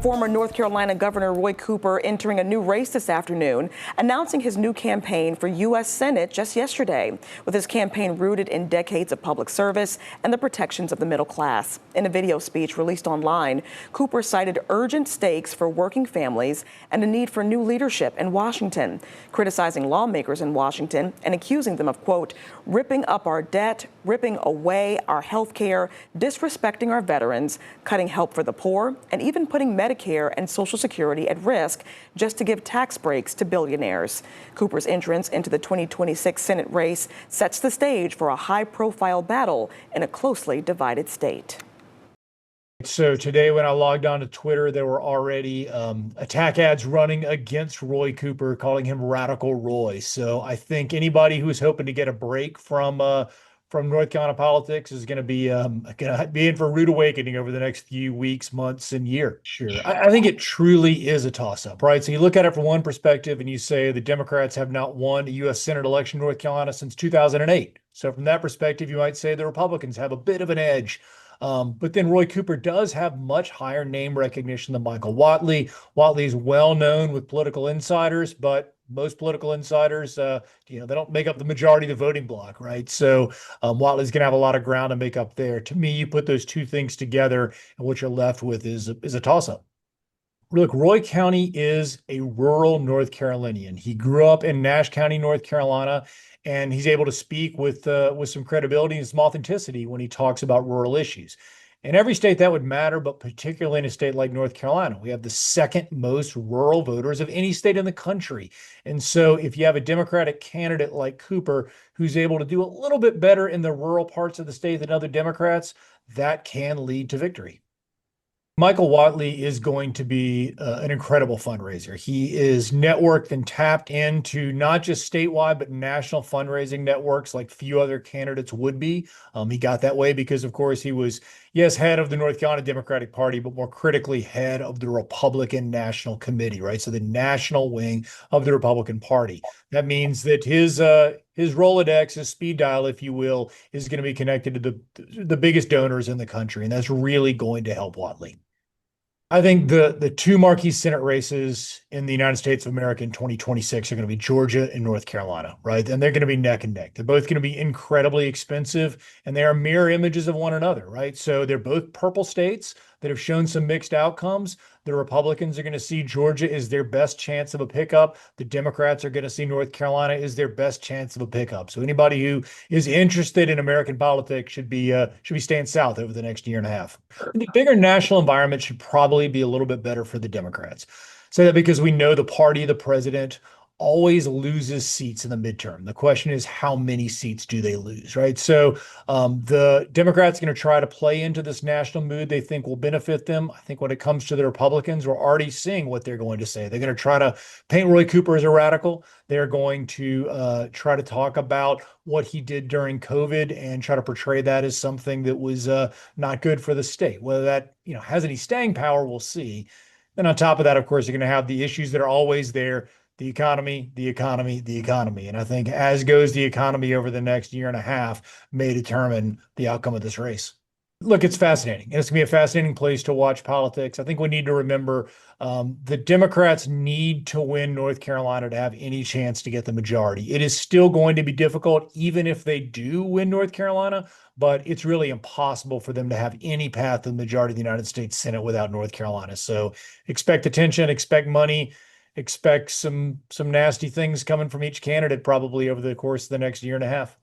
Former North Carolina Governor Roy Cooper entering a new race this afternoon, announcing his new campaign for U.S. Senate just yesterday, with his campaign rooted in decades of public service and the protections of the middle class. In a video speech released online, Cooper cited urgent stakes for working families and a need for new leadership in Washington, criticizing lawmakers in Washington and accusing them of, quote, ripping up our debt, ripping away our health care, disrespecting our veterans, cutting help for the poor, and even putting Medicare and Social Security at risk just to give tax breaks to billionaires. Cooper's entrance into the 2026 Senate race sets the stage for a high-profile battle in a closely divided state. So today when I logged on to Twitter, there were already attack ads running against Roy Cooper, calling him Radical Roy. So I think anybody who's hoping to get a break from North Carolina politics is going to be in for a rude awakening over the next few weeks, months, and years. Sure. I think it truly is a toss-up, right? So you look at it from one perspective and you say the Democrats have not won a U.S. Senate election in North Carolina since 2008. So from that perspective, you might say the Republicans have a bit of an edge. But then Roy Cooper does have much higher name recognition than Michael Whatley. Whatley's well known with political insiders, but most political insiders, they don't make up the majority of the voting bloc, right? So Whatley's going to have a lot of ground to make up there. To me, you put those two things together, and what you're left with is a toss-up. Look, Roy County is a rural North Carolinian. He grew up in Nash County, North Carolina, and he's able to speak with some credibility and some authenticity when he talks about rural issues. In every state that would matter, but particularly in a state like North Carolina, we have the second most rural voters of any state in the country. And so if you have a Democratic candidate like Cooper, who's able to do a little bit better in the rural parts of the state than other Democrats, that can lead to victory. Michael Whatley is going to be an incredible fundraiser. He is networked and tapped into not just statewide, but national fundraising networks like few other candidates would be. He got that way because, of course, he was, yes, head of the North Carolina Democratic Party, but more critically, head of the Republican National Committee, right? So the national wing of the Republican Party. That means that his Rolodex, his speed dial, if you will, is going to be connected to the biggest donors in the country. And that's really going to help Whatley. I think the two marquee Senate races in the United States of America in 2026 are going to be Georgia and North Carolina, right? And they're going to be neck and neck. They're both going to be incredibly expensive, and they are mirror images of one another, right? So they're both purple states that have shown some mixed outcomes. The Republicans are going to see Georgia as their best chance of a pickup. The Democrats are going to see North Carolina as their best chance of a pickup. So anybody who is interested in American politics should be staying south over the next year and a half. The bigger national environment should probably be a little bit better for the Democrats. Say that because we know the party of the president always loses seats in the midterm. The question is, how many seats do they lose, right? So the Democrats are going to try to play into this national mood they think will benefit them. I think when it comes to the Republicans, we're already seeing what they're going to say. They're going to try to paint Roy Cooper as a radical. They're going to try to talk about what he did during COVID and try to portray that as something that was not good for the state. Whether that has any staying power, we'll see. Then on top of that, of course, you're going to have the issues that are always there. The economy, the economy, the economy. And I think as goes the economy over the next year and a half may determine the outcome of this race. Look, it's fascinating. And it's going to be a fascinating place to watch politics. I think we need to remember the Democrats need to win North Carolina to have any chance to get the majority. It is still going to be difficult, even if they do win North Carolina, but it's really impossible for them to have any path to the majority of the United States Senate without North Carolina. So expect attention, expect money. Expect some nasty things coming from each candidate probably over the course of the next year and a half.